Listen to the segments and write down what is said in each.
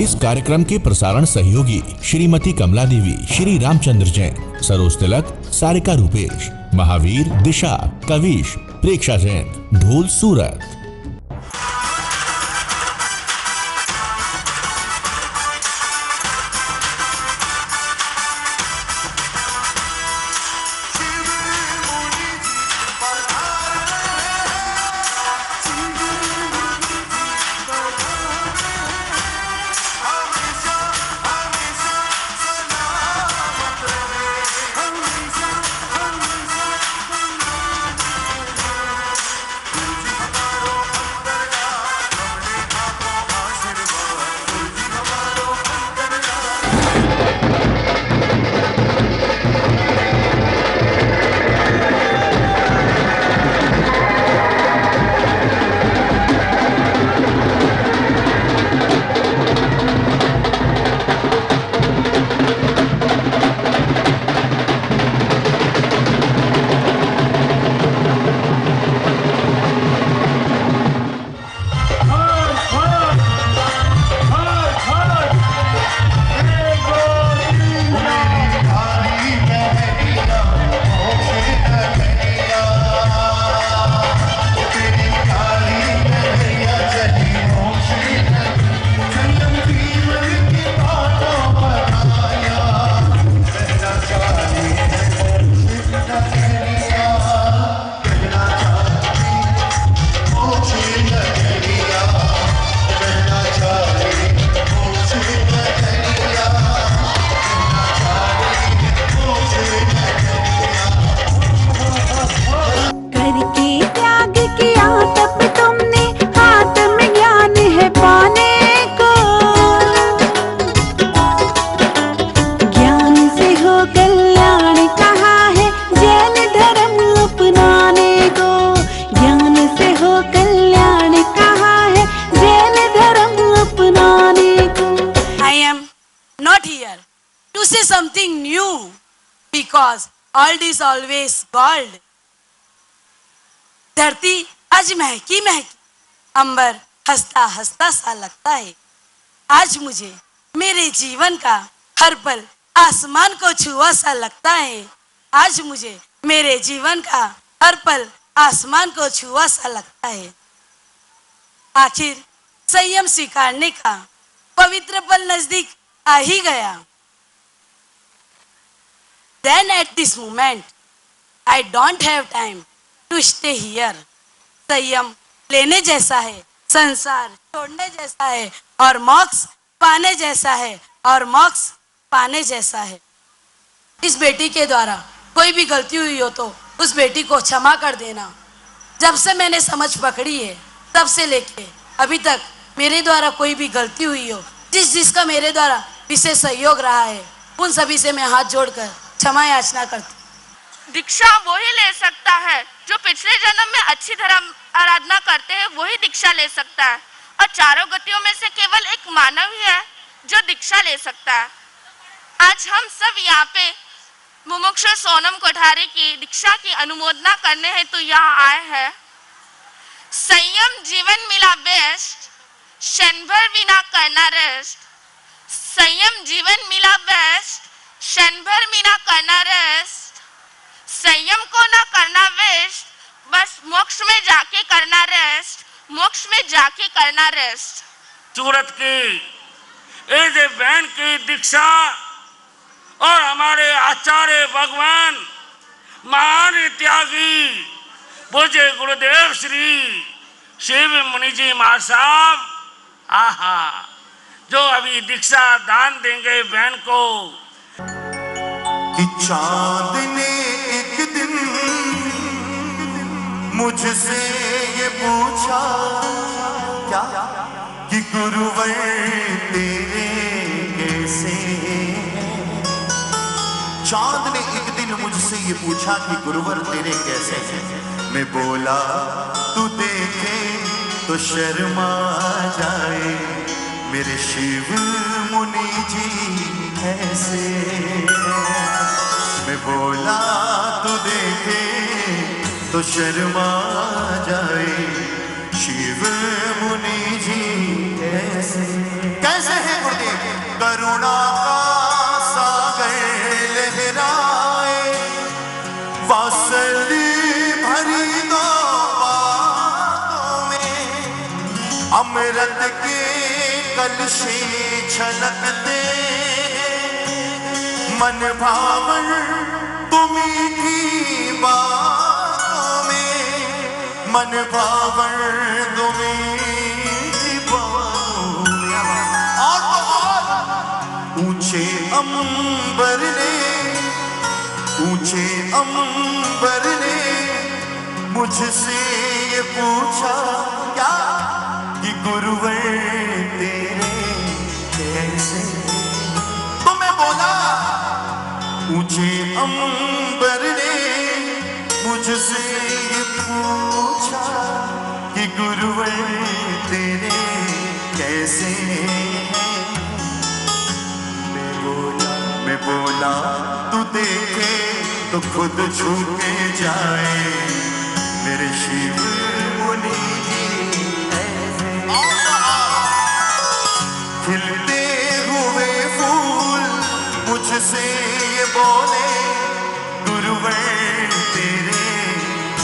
इस कार्यक्रम के प्रसारण सहयोगी श्रीमती कमला देवी, श्री रामचंद्र जैन, सरोज तिलक, सारिका रूपेश, महावीर, दिशा, कविश, प्रेक्षा जैन, ढोल सूरत। Something new because old is always gold. धरती आज महकी महकी, अंबर हंसता हंसता सा लगता है। आज मुझे मेरे जीवन का हर पल आसमान को छुआ सा लगता है। आज मुझे मेरे जीवन का हर पल आसमान को छुआ सा लगता है। आखिर संयम स्वीकारने का पवित्र पल नजदीक आ ही गया। Then at this moment, I don't have time to stay here. संयम लेने जैसा है, संसार छोड़ने जैसा है, और मोक्ष पाने जैसा है, और मोक्ष पाने जैसा है। इस बेटी के द्वारा कोई भी गलती हुई हो तो उस बेटी को क्षमा कर देना। जब से मैंने समझ पकड़ी है तब से लेके अभी तक मेरे द्वारा कोई भी गलती हुई हो, जिसका मेरे द्वारा विशेष सहयोग रहा है, उन सभी से मैं हाथ जोड़कर क्षमा याचना करती। दीक्षा वही ले सकता है जो पिछले जन्म में अच्छी धर्म आराधना करते हैं, वही दीक्षा ले सकता है। और चारों गतियों में से केवल एक मानव ही है जो दीक्षा ले सकता है। आज हम सब यहाँ पे मुमुक्षु सोनम कोठारी की दीक्षा की अनुमोदना करने हेतु यहाँ आए हैं। संयम जीवन मिला बेस्ट, क्षण भर बिना करना रेस्ट। संयम जीवन मिला बेस्ट, क्षण भर बिना करना रेस्ट। संयम को ना करना वेस्ट, बस मोक्ष में जाके करना रेस्ट, मोक्ष में जाके करना रेस्ट। सूरत की इस बहन की दीक्षा और हमारे आचार्य भगवान महान त्यागी पूज्य गुरुदेव श्री शिव मुनि जी महासाब, आहा, जो अभी दीक्षा दान देंगे बहन को। कि चांद ने एक दिन मुझसे ये पूछा क्या कि गुरुवर तेरे कैसे हैं। चांद ने एक दिन मुझसे ये पूछा कि गुरुवर तेरे कैसे हैं। मैं बोला तू देखे तो शर्मा जाए, मेरे शिव मुनि जी कैसे। मैं बोला तू देखे तो शर्मा जाए, शिव मुनि जी कैसे कैसे हैं करुणा का सागर लहराए, वात्सल्य भरी दो बातों में, अमृत के कलशे छलकते, मन भावन तुम्हीं की बातों में, मन भावन तुम्हीं की बातों में। और ऊंचे अंबर ने, ऊंचे अंबर ने मुझसे ये पूछा क्या, कि गुरुवर तेरे कैसे। तो मैं बोला, ऊंचे अंबर ने मुझसे ये पूछा, कि गुरुवर तेरे कैसे हैं। मैं बोला तू देखे तो खुद झुके जाए, मेरे शिव मुनि जी ऐसे। खिलते हुए फूल मुझसे ये बोले, गुरुवर तेरे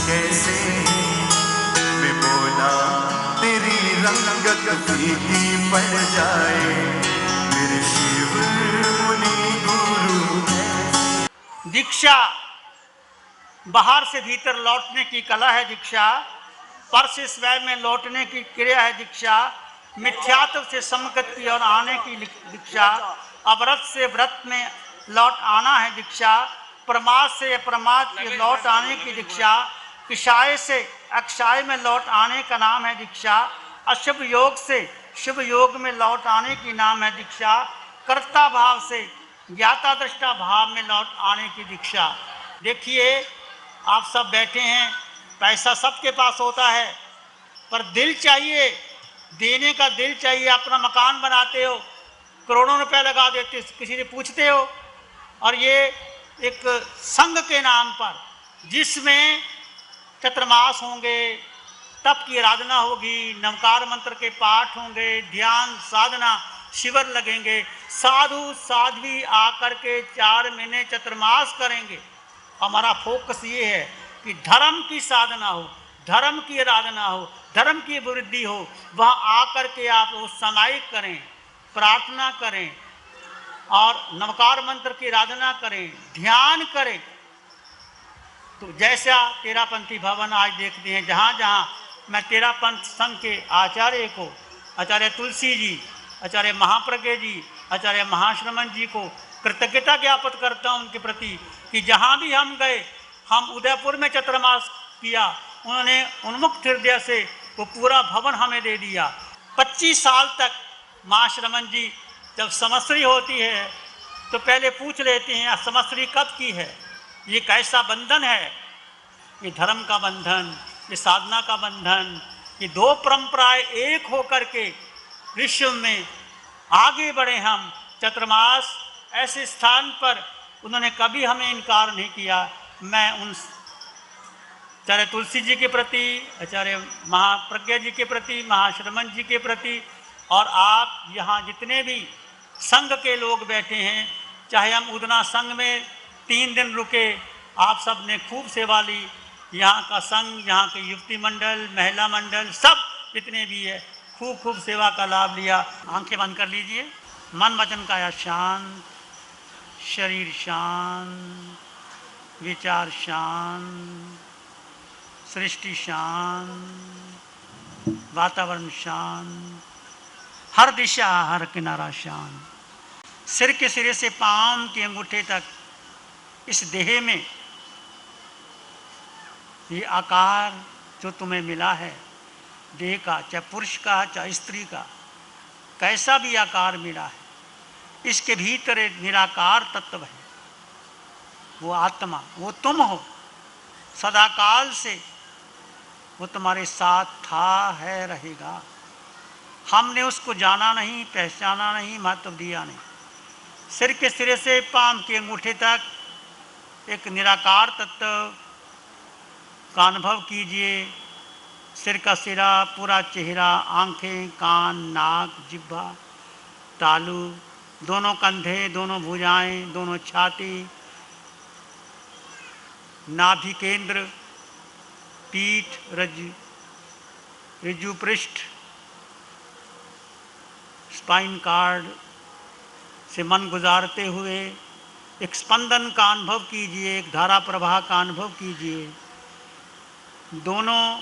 कैसे। मैं बोला तेरी रंगत फीकी पड़ जाए, मेरे शिव मुनि गुरु। दीक्षा बाहर से भीतर लौटने की कला है दीक्षा, पर से स्वयं में लौटने की क्रिया है दीक्षा, मिथ्यात्व से समगत की ओर आने की दीक्षा, अव्रत से व्रत में लौट आना है दीक्षा, प्रमाद से अप्रमाद की लौट आने की दीक्षा, किशाय से अक्षाय में लौट आने का नाम है दीक्षा, अशुभ योग से शुभ योग में लौट आने की नाम है दीक्षा, कर्ता भाव से ज्ञाता दृष्टा भाव में लौट आने की दीक्षा। देखिए आप सब बैठे हैं, पैसा सबके पास होता है, पर दिल चाहिए, देने का दिल चाहिए। अपना मकान बनाते हो, करोड़ों रुपए लगा देते, किसी से पूछते हो, और ये एक संघ के नाम पर जिसमें चतुर्मास होंगे, तप की आराधना होगी, नवकार मंत्र के पाठ होंगे, ध्यान साधना शिविर लगेंगे, साधु साध्वी आकर के 4 महीने चतुर्मास करेंगे। हमारा फोकस ये है कि धर्म की साधना हो, धर्म की आराधना हो, धर्म की वृद्धि हो। वहाँ आकर के आप वो सामायिक करें, प्रार्थना करें और नवकार मंत्र की आराधना करें, ध्यान करें। तो जैसा तेरापंथी भवन आज देखते हैं, जहाँ जहाँ मैं तेरापंथ संघ के आचार्य को, आचार्य तुलसी जी, आचार्य महाप्रज्ञ जी, आचार्य महाश्रमण जी को कृतज्ञता ज्ञापित करता हूँ उनके प्रति कि जहाँ भी हम गए, हम उदयपुर में चतुर्मास किया, उन्होंने उन्मुक्त हृदय से वो पूरा भवन हमें दे दिया। 25 साल तक महाश्रमण जी जब समस्री होती है तो पहले पूछ लेते हैं समस्री कब की है, ये कैसा बंधन है, ये धर्म का बंधन, ये साधना का बंधन, ये 2 परंपराएं एक होकर के विश्व में आगे बढ़े। हम चतुर्मास ऐसे स्थान पर उन्होंने कभी हमें इनकार नहीं किया। मैं उन आचार्य तुलसी जी के प्रति, आचार्य महाप्रज्ञा जी के प्रति, महाश्रमण जी के प्रति, और आप यहाँ जितने भी संघ के लोग बैठे हैं, चाहे हम उदना संघ में 3 दिन रुके, आप सब ने खूब सेवा ली। यहाँ का संघ, यहाँ के युवती मंडल, महिला मंडल, सब जितने भी है, खूब खूब सेवा का लाभ लिया। आंखें बंद कर लीजिए, मन वचन काया शांत, शरीर शांत, विचार शांत, सृष्टि शांत, वातावरण शांत, हर दिशा हर किनारा शांत। सिर के सिरे से पांव के अंगूठे तक इस देह में ये आकार जो तुम्हें मिला है, देह का, चाहे पुरुष का चाहे स्त्री का, कैसा भी आकार मिला है, इसके भीतर एक निराकार तत्व है, वो आत्मा, वो तुम हो। सदाकाल से वो तुम्हारे साथ था, है, रहेगा। हमने उसको जाना नहीं, पहचाना नहीं, महत्व दिया नहीं। सिर के सिरे से पांव के अंगूठे तक एक निराकार तत्व का अनुभव कीजिए। सिर का सिरा, पूरा चेहरा, आंखें, कान, नाक, जिह्वा, तालू, दोनों कंधे, दोनों भुजाएं, दोनों छाती, नाभि केंद्र, पीठ, ऋजु पृष्ठ, स्पाइन कार्ड से मन गुजारते हुए एक स्पंदन का अनुभव कीजिए, एक धारा प्रवाह का अनुभव कीजिए। दोनों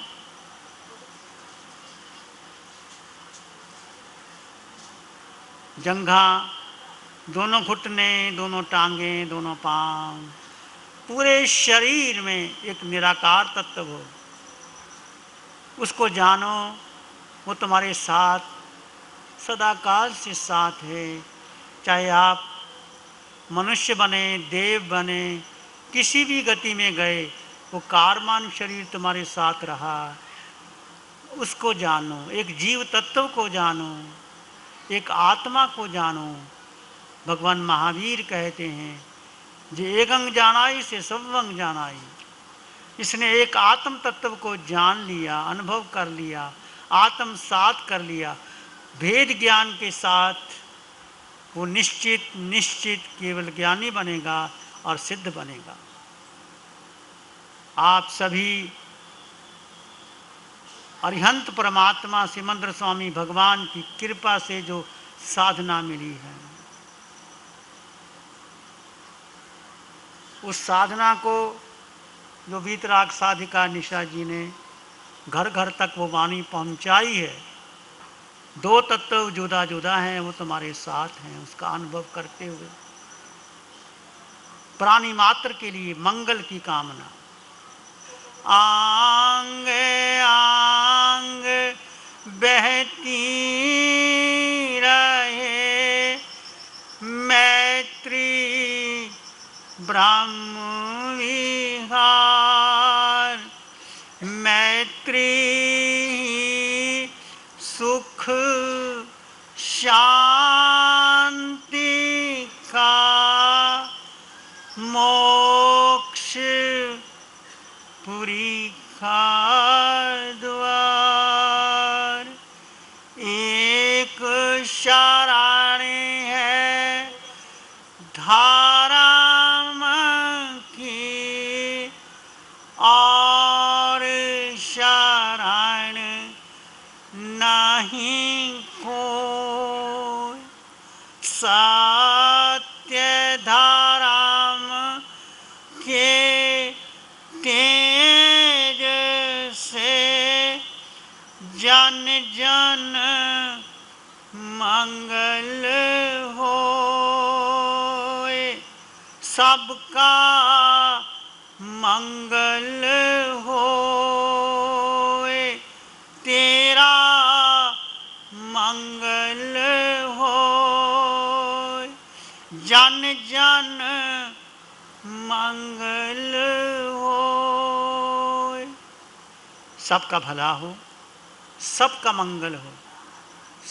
जंघा, दोनों घुटने, दोनों टांगें, दोनों पांव, पूरे शरीर में एक निराकार तत्व हो, उसको जानो। वो तुम्हारे साथ सदाकाल से साथ है। चाहे आप मनुष्य बने, देव बने, किसी भी गति में गए, वो कारमान शरीर तुम्हारे साथ रहा। उसको जानो, एक जीव तत्व को जानो, एक आत्मा को जानो। भगवान महावीर कहते हैं, जे एक अंग जानाई से सब अंग जानाई। इसने एक आत्म तत्व को जान लिया, अनुभव कर लिया, आत्मसात कर लिया। भेद ज्ञान के साथ वो निश्चित केवल ज्ञानी बनेगा और सिद्ध बनेगा। आप सभी अरिहंत परमात्मा सिमंद्र स्वामी भगवान की कृपा से जो साधना मिली है, उस साधना को जो वीतराग साधिका निशा जी ने घर घर तक वो वाणी पहुंचाई है। दो तत्व जुदा जुदा हैं, वो तुम्हारे साथ हैं। उसका अनुभव करते हुए प्राणी मात्र के लिए मंगल की कामना। आंग आंग बहती रहे मैत्री ब्रह्म विहार। मैत्री सुख शांति का मोक्ष पुरी का द्वार। एक शरणी है धारा की और शरण नहीं कोई। सत्य धाराम के तेज से जन जन मंगल होए। सबका मंगल होए, तेरा मंगल होए। जन जन मंगल होए। सबका भला हो, सबका मंगल हो,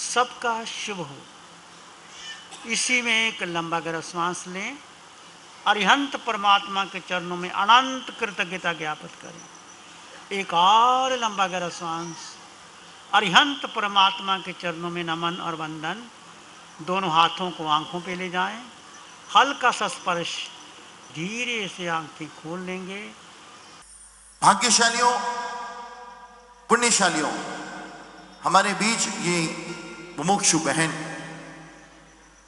सबका शुभ हो। इसी में एक लंबा गहरा श्वास लें। अरिहंत परमात्मा के चरणों में अनंत कृतज्ञता ज्ञापित करें। एक और लंबा गहरा श्वास। अरिहंत परमात्मा के चरणों में नमन और वंदन। दोनों हाथों को आंखों पे ले जाएं। हल्का सा स्पर्श, धीरे से आंखें खोल लेंगे। भाग्यशालियों, पुण्यशालियों, हमारे बीच ये मुमुक्षु बहन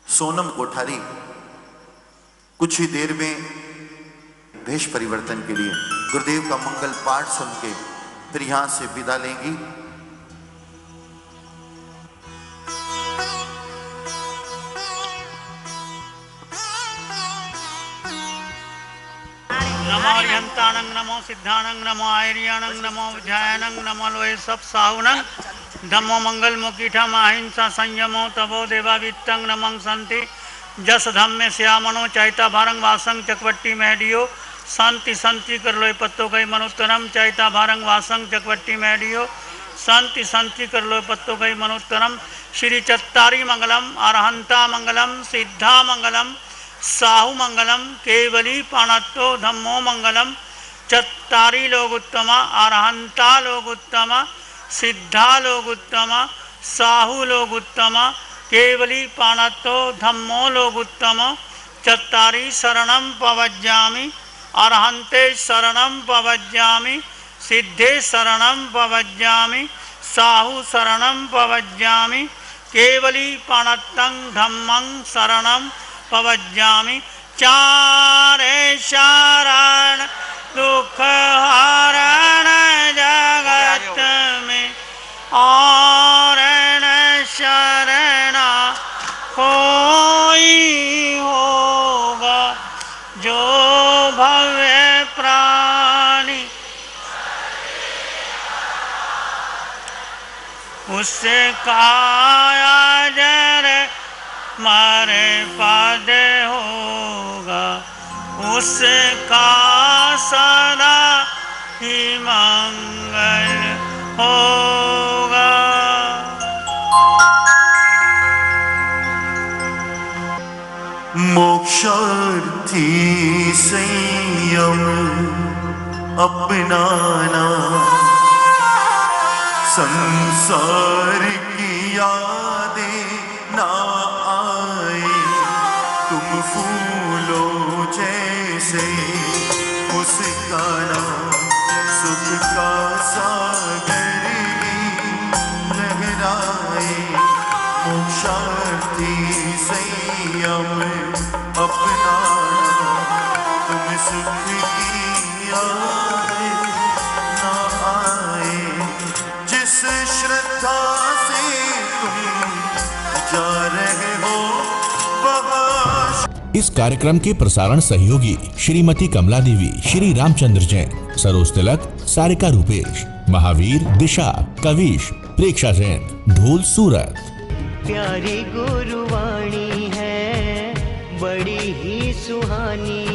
सोनम कोठारी कुछ ही देर में भेष परिवर्तन के लिए गुरुदेव का मंगल पाठ सुन के फिर यहां से विदा लेंगी। नमो अरिहंताणं, नमो सिद्धाणं, नमो आयर्याणं, नमो विद्यायणं, नमो लोए सब साहुणं। धम्मो मंगल मुकीठा अहिंसा संयमो तपो देवावित्तं नमं संति। जस धम्मे श्यामनो चैता भारंग वासंग चकवट्टी मैडियो। शांति शांति कर लोए पत्तो गई मनोत्तरम चैता भारंग वासंग चकवट्टी मैडियो। शांति शांति कर लोए पत्तो गई मनोत्तरम। श्री चत्तारी मंगलम, अरहंता मंगलम, सिद्धा मंगलम, साहु मंगलम, केवली पाणत्तो धम्मो मंगलम। चत्तारी लोग उत्तमा, अरहंता लोग उत्तमा, सिद्धा लोग उत्तमा, साहु लोग उत्तमा, केवली पाणत्तो धम्मो लोगुत्तम चत्तारि शरणं पवज्जामि अरहन्ते शरणं पवज्जामि सिद्धे शरणं पवज्जामि साहु शरणं पवज्जामि केवली पाणत्तं धम्मं शरणं पवज्जामि चारे शरण दुख हरण जगत में और शरण कोई होगा जो भव्य प्राणी उससे काया जर मारे पद होगा उसका सदा ही मंगल होगा। मोक्षार्थी संयम अपनाना संसार की यादें ना आए तुम फूलों जैसे मुस्काना सुख का सागर लहराए। मोक्षार्थी संयम अपनाना तुम सुख की यादें ना आए जिस श्रद्धा से तुम जा रहे हो वह। इस कार्यक्रम के प्रसारण सहयोगी श्रीमती कमला देवी, श्री रामचंद्र जैन, सरोज तिलक, सारिका रूपेश, महावीर, दिशा, कविश, प्रेक्षा जैन, ढोल, सूरत। प्यारी गुरुवाणी है बड़ी ही सुहानी